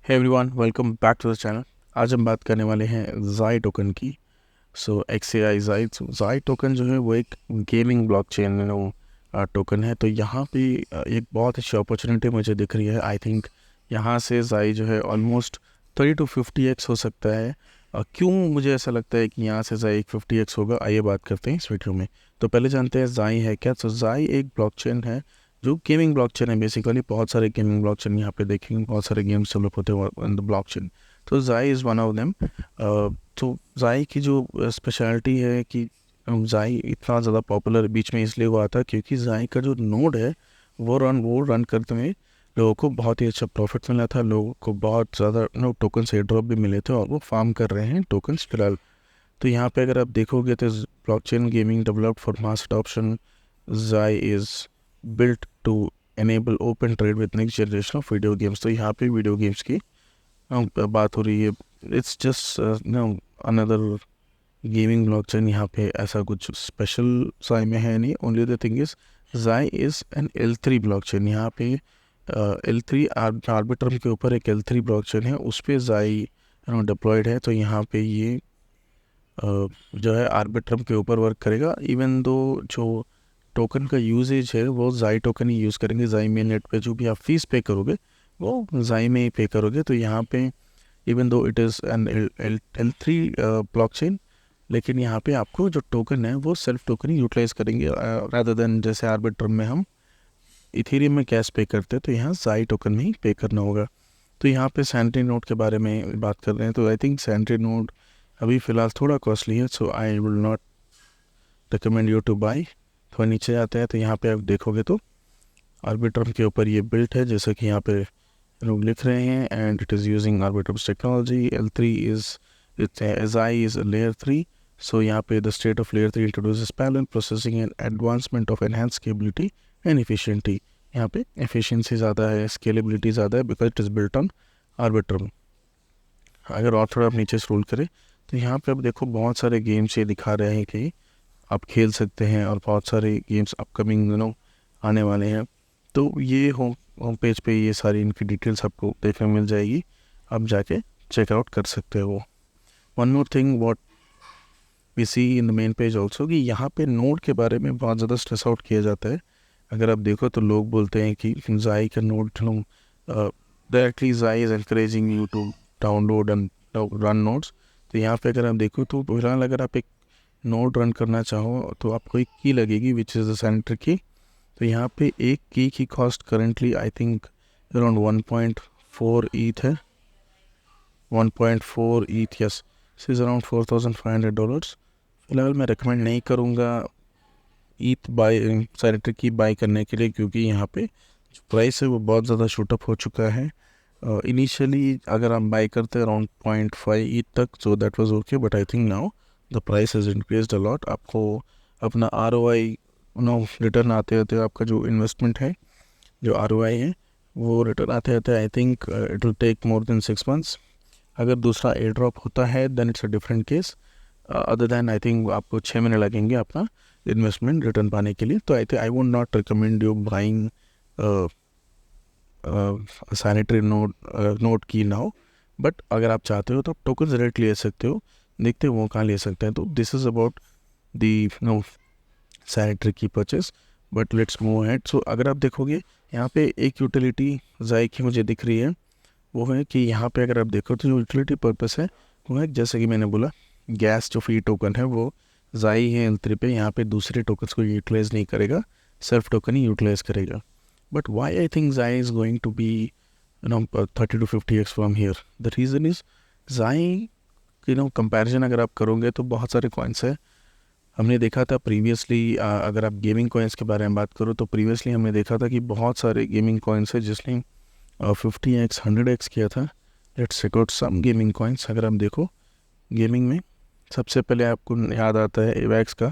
Hey everyone, welcome back to the channel. आज हम बात करने वाले हैं जाई टोकन की। XAI जाई टोकन जो है वो एक गेमिंग ब्लॉकचेन टोकन है। तो यहाँ पे एक बहुत अच्छी अपॉर्चुनिटी मुझे दिख रही है। आई थिंक यहाँ से जाई जो है ऑलमोस्ट 30 to 50x हो सकता है। क्यों मुझे ऐसा लगता है कि यहाँ से जाई एक 50x होगा, आइए बात करते हैं इस वीडियो में। तो पहले जानते हैं जाई है क्या। तो जाई एक ब्लॉकचेन है जो गेमिंग ब्लॉकचेन है। बेसिकली बहुत सारे गेमिंग ब्लॉकचेन यहाँ पे देखेंगे, बहुत सारे गेम्स डेवलप होते हैं इन द ब्लॉकचेन। तो Xai is one of them. तो जाई की जो स्पेशलिटी है कि जाई इतना ज़्यादा पॉपुलर बीच में इसलिए हुआ था क्योंकि जाई का जो नोड है वो रन करते हुए लोगों को बहुत ही अच्छा प्रॉफिट मिला था। लोगों को बहुत ज़्यादा टोकन से ड्रॉप भी मिले थे और वो फार्म कर रहे हैं टोकन्स फिलहाल। तो यहाँ पे अगर आप देखोगे तो blockchain gaming developed for mass adoption, जाई is built to enable open trade with next generation of video games। तो यहाँ पे वीडियो गेम्स की बात हो रही है। It's just another gaming blockchain. यहाँ पे ऐसा कुछ स्पेशल जाई में है नहीं। ओनली द थिंग इज जाई इज़ एन L3 ब्लॉकचेन। यहाँ पे L3 आर्बिट्रम के ऊपर एक L3 ब्लॉकचेन है, उस पर जाई डिप्लॉयड है। तो यहाँ पे ये जो है आर्बिट्रम के ऊपर वर्क करेगा। इवन दो जो टोकन का यूजेज है वो जाई टोकन ही यूज़ करेंगे। जाई मेन नेट पे जो भी आप फीस पे करोगे वो जाई में ही पे करोगे। तो यहाँ पे even though it is an L3 blockchain, लेकिन यहाँ पे आपको जो टोकन है वो सेल्फ टोकन ही यूटिलाइज करेंगे रादर देन जैसे आर्बिट्रम में हम इथेरियम में कैश पे करते हैं, तो यहाँ जाई टोकन में ही पे करना होगा। तो यहाँ पे सैनिटरी नोट के बारे में बात कर रहे हैं। तो आई थिंक सैनिटरी नोट अभी फ़िलहाल थोड़ा कॉस्टली है, so I will not recommend you to buy. थोड़ा नीचे आते हैं तो यहाँ पे आप देखोगे तो आर्बिट्रम के ऊपर ये बिल्ट है, जैसे कि यहाँ पे लोग लिख रहे हैं, and it is using Arbitrum's technology. L3 is its एजाई इज़ लेयर 3। सो यहाँ पे the state of layer 3 introduces parallel processing and advancement of enhance scalability and efficiency. यहाँ पे एफिशिएंसी ज़्यादा है, स्केलेबिलिटी ज़्यादा है, because it is built on Arbitrum. अगर और थोड़ा आप नीचे स्क्रॉल करें तो यहाँ पे आप देखो बहुत सारे गेम्स ये दिखा रहे हैं कि आप खेल सकते हैं, और बहुत सारे गेम्स अपकमिंग आने वाले हैं। तो ये होम पेज पे ये सारी इनकी डिटेल्स आपको देखने मिल जाएगी, आप जाके चेकआउट कर सकते हो। One more thing what we see in the main page also, कि यहाँ पे नोड के बारे में बहुत ज़्यादा स्ट्रेस आउट किया जाता है। अगर आप देखो तो लोग बोलते हैं कि जाई का node directly Xai is encouraging you to download and run nodes. तो यहाँ पे अगर आप देखो तो फिलहाल अगर आप एक नोड रन करना चाहो तो आपको एक की लगेगी विच इज़ द सेंटर की। तो यहाँ पे एक की cost currently I think around 1.4 ईथ है। 1.4 ईथ, यस, इज़ अराउंड $4,500। फिलहाल मैं रिकमेंड नहीं करूँगा ईथ बाई सेनेटर की बाई करने के लिए, क्योंकि यहाँ पे जो प्राइस है वो बहुत ज़्यादा शूटअप हो चुका है। इनिशियली अगर आप बाई करते हैं अराउंड 0.5 ईथ तक, so that was okay, but I think now the price has increased a lot. आपको अपना ROI रिटर्न आते आते आपका जो इन्वेस्टमेंट है, जो ROI है, वो रिटर्न आते आते I think it will take more than 6 months. अगर दूसरा एयर ड्रॉप होता है then it's a different case. Other than I think आपको 6 महीने लगेंगे अपना इन्वेस्टमेंट रिटर्न पाने के लिए। तो I would not recommend you buying sanitary note की नाउ। बट अगर आप चाहते हो तो आप टोकन डायरेक्ट ले सकते हो, देखते हो वो कहाँ ले सकते हैं। तो this is about the sanitary की purchase. But let's move ahead. So अगर आप देखोगे यहाँ पे एक यूटिलिटी जाई की मुझे दिख रही है, वो है कि यहाँ पे अगर आप देखो तो जो यूटिलिटी पर्पस है वो है, जैसे कि मैंने बोला, गैस जो फ्री टोकन है वो जाई है L3 पे। यहाँ पे दूसरे टोकन्स को यूटिलाइज नहीं करेगा, सेल्फ टोकन ही यूटिलाइज करेगा। But why I think Xai is going to be 30 to 50x from here. The reason is Xai comparison अगर आप करोगे तो बहुत सारे कॉइन्स है। हमने देखा था प्रीवियसली, अगर आप गेमिंग कॉइन्स के बारे में बात करो तो प्रीवियसली हमने देखा था कि बहुत सारे गेमिंग कॉइन्स है जिसने 50x 100x किया था। Let's check out some gaming coins. अगर आप देखो गेमिंग में सबसे पहले आपको याद आता है एवैक्स का।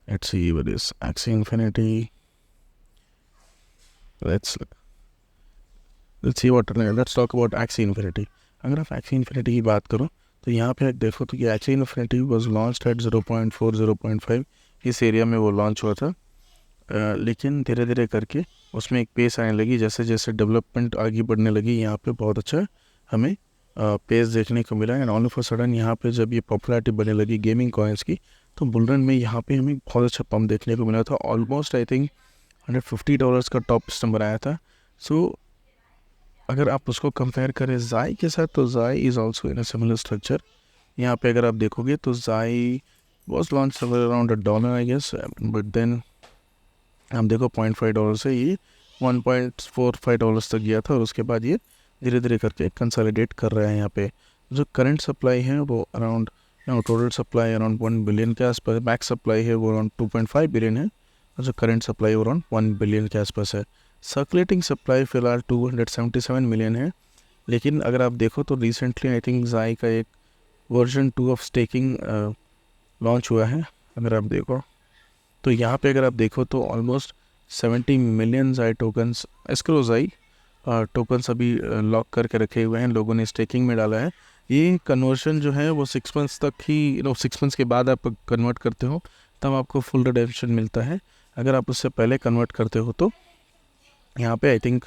Let's see what is XC infinity. Let's see what let's talk about XC infinity. अगर आप एक्सी इन्फिनिटी की बात करो तो यहाँ पे देखो तो ये Axie Infinity was launched at 0.4 0.5 इस एरिया में वो लॉन्च हुआ था। लेकिन धीरे धीरे करके उसमें एक पेस आने लगी, जैसे जैसे डेवलपमेंट आगे बढ़ने लगी यहाँ पे बहुत अच्छा हमें पेस देखने को मिला। And all of a sudden यहाँ पे जब ये पॉपुलैरिटी बनने लगी गेमिंग कॉइन्स की, तो बुल रन में यहाँ पे हमें बहुत अच्छा पंप देखने को मिला था। ऑलमोस्ट आई थिंक $150 का टॉप नंबर आया था। सो अगर आप उसको कंपेयर करें जाई के साथ, तो Xai is also in a similar structure. यहाँ पे अगर आप देखोगे तो Xai was launch somewhere around $1 I guess, but then हम देखो $0.5 से ये $1.45 तक गया था, और उसके बाद ये धीरे धीरे करके कंसोलिडेट कर रहा है। यहाँ पे जो करंट सप्लाई है वो around total supply around 1 billion के आसपास, मैक्स सप्लाई है वो अराउंड 2.5 बिलियन है, और जो करंट सप्लाई वो अराउंड 1 बिलियन के आसपास है। सर्कुलेटिंग सप्लाई फ़िलहाल 277 मिलियन है। लेकिन अगर आप देखो तो रिसेंटली आई थिंक जाई का एक वर्जन 2 ऑफ स्टेकिंग लॉन्च हुआ है। अगर आप देखो तो यहाँ पे अगर आप देखो तो ऑलमोस्ट 70 मिलियन जाई टोकन्स, एस्क्रो जाई टोकन्स अभी लॉक करके रखे हुए हैं, लोगों ने स्टेकिंग में डाला है। ये कन्वर्शन जो है वो 6 मंथ्स तक ही 6 मंथ्स के बाद आप कन्वर्ट करते हो तब आपको फुल रिडेम्पशन मिलता है। अगर आप उससे पहले कन्वर्ट करते हो तो यहाँ पे आई थिंक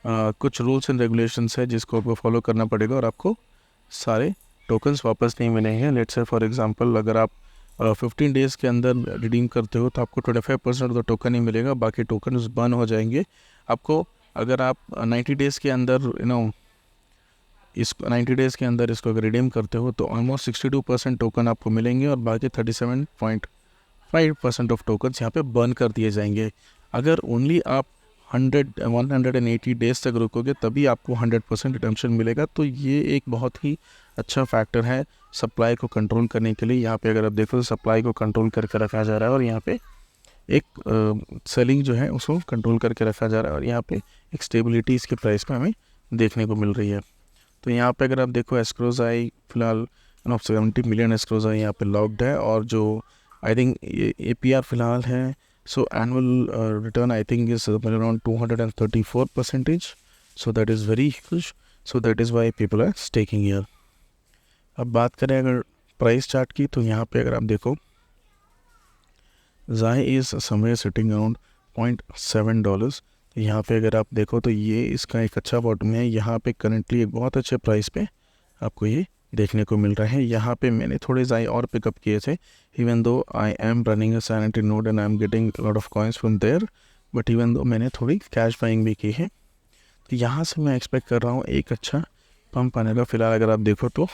कुछ रूल्स एंड रेगुलेशंस है जिसको आपको फॉलो करना पड़ेगा, और आपको सारे टोकन्स वापस नहीं मिलेंगे। लेट्स से फॉर एग्जांपल अगर आप 15 डेज़ के अंदर रिडीम करते हो तो आपको 25% ऑफ द टोकन ही मिलेगा, बाकी टोकन बर्न हो जाएंगे। आपको अगर आप 90 डेज़ के अंदर इस 90 डेज़ के अंदर इसको अगर रिडीम करते हो तो ऑलमोस्ट 62% टोकन आपको मिलेंगे, और बाकी 37.5% ऑफ टोकन्स यहाँ पे बर्न कर दिए जाएंगे। अगर ओनली आप 180 डेज़ तक रुकोगे तभी आपको 100% रिडम्पशन मिलेगा। तो ये एक बहुत ही अच्छा फैक्टर है सप्लाई को कंट्रोल करने के लिए। यहाँ पे अगर आप देखो तो सप्लाई को कंट्रोल करके रखा जा रहा है, और यहाँ पे एक सेलिंग जो है उसको कंट्रोल करके रखा जा रहा है, और यहाँ पे एक स्टेबिलिटी इसके प्राइस में हमें देखने को मिल रही है। तो यहाँ पे अगर आप देखो एस्क्रोज आई फिलहाल 70 मिलियन एस्क्रोज आई यहाँ पे लॉक्ड है, और जो आई थिंक ये APR फिलहाल है, so annual return I think is around 234%, so that is very huge, so that is why people are staking here। अब बात करें अगर प्राइस चार्ट की, तो यहाँ पे अगर आप देखो जाई इज़ समवेयर सिटिंग अराउंड $0.7। तो यहाँ पे अगर आप देखो तो ये इसका एक अच्छा बॉटम है। यहाँ पे करंटली एक बहुत अच्छे प्राइस पे आपको ये देखने को मिल रहा है। यहाँ पे मैंने थोड़े जाई और पिकअप किए थे, even though I am running a sentry node and I am getting lot of coins from there, but even though मैंने थोड़ी कैश बाइंग भी की है। तो यहाँ से मैं एक्सपेक्ट कर रहा हूँ एक अच्छा पंप आने का। फिलहाल अगर आप देखो तो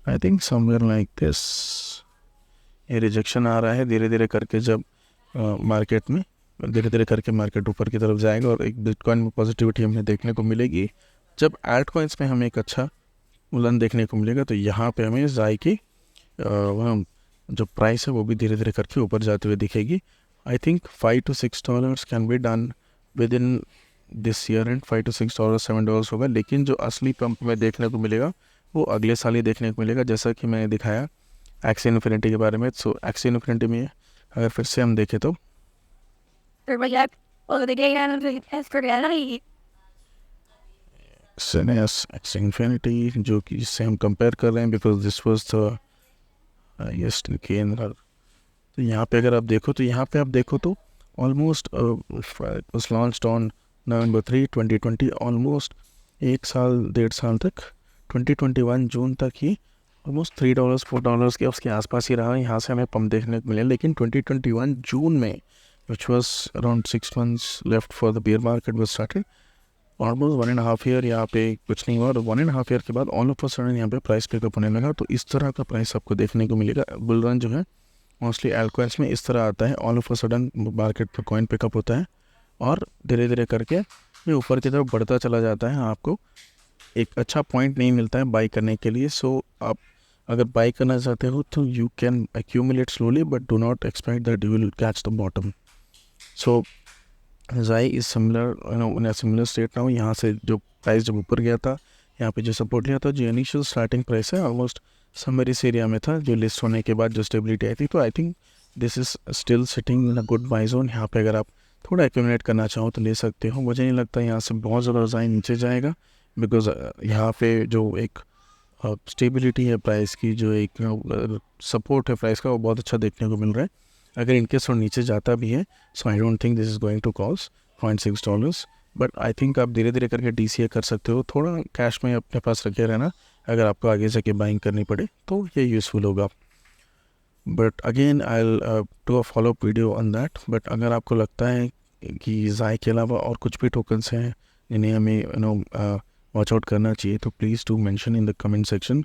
I think somewhere like this ये रिजेक्शन आ रहा है धीरे धीरे करके। जब मार्केट में धीरे धीरे करके मार्केट ऊपर की तरफ जाएगा और एक बिटकॉइन में पॉजिटिविटी हमें देखने को मिलेगी। जब एल्ट कॉइन्स में हमें एक अच्छा उलन देखने को मिलेगा तो यहाँ पे हमें जाई की वह जो प्राइस है वो भी धीरे धीरे करके ऊपर जाते हुए दिखेगी। I think $5 to $6 can be done with in this year, and $5 to $6 $7 होगा। लेकिन जो असली पंप में देखने को मिलेगा वो अगले साल ही देखने को मिलेगा, जैसा कि मैंने दिखाया एक्सी इन्फिनिटी के बारे में। सो एक्सी इन्फिनिटी में अगर फिर से हम देखें तो एक्सी इन्फिनिटी जो कि जिससे हम कंपेयर कर रहे हैं, because this was the highest केंद्र। तो यहाँ पे अगर आप देखो तो यहाँ पे आप देखो तो almost was launched on November 3, 2020, almost 1-1.5 साल तक 2021 जून तक ही ऑलमोस्ट $3 $4 के उसके आसपास ही रहा। यहाँ से हमें पंप देखने को मिले। लेकिन 2021 जून में which was around 6 months left for the beer market was started, almost 1.5 year यहाँ पे कुछ नहीं हुआ, और 1.5 year के बाद ऑल ऑफ अ सडन यहाँ पे प्राइस पिकअप होने लगा। तो इस तरह का प्राइस आपको देखने को मिलेगा। बुल रन जो है मोस्टली एल्टकॉइन्स में इस तरह आता है, all of a sudden market पर कॉइन पिकअप होता है और धीरे धीरे करके ये ऊपर की तरफ बढ़ता चला जाता है। आपको एक अच्छा पॉइंट नहीं मिलता है बाई करने के लिए। सो आप अगर बाई करना चाहते हो तो you can accumulate slowly, but do not expect that you will catch the bottom. So जाई is similar in similar state now. यहाँ से जो प्राइस जब ऊपर गया था, यहाँ पे जो सपोर्ट लिया था, जो इनिशियल स्टार्टिंग प्राइस है ऑलमोस्ट समवेयर इस एरिया में था, जो लिस्ट होने के बाद जो स्टेबिलिटी आई थी। तो I think this is still sitting in a good by zone. यहाँ पे अगर आप थोड़ा एक्यूमुलेट करना चाहो तो ले सकते हो। मुझे नहीं लगता यहाँ से बहुत ज़्यादा जाई नीचे जाएगा, बिकॉज यहाँ पे जो एक स्टेबिलिटी है प्राइस की, जो एक सपोर्ट है प्राइस का, वो बहुत अच्छा देखने को मिल रहा है। अगर इनकेस और नीचे जाता भी है, so I don't think this is going to cost $0.6। But I think आप धीरे धीरे करके DCA कर सकते हो, थोड़ा कैश में अपने पास रखे रहना, अगर आपको आगे जाके बाइंग करनी पड़े तो ये यूज़फुल होगा। But again I do a follow up video on that. But अगर आपको लगता है कि ज़ाई के अलावा और कुछ भी टोकन्स हैं जिन्हें हमें वॉच आउट करना चाहिए, तो please do mention in the comment section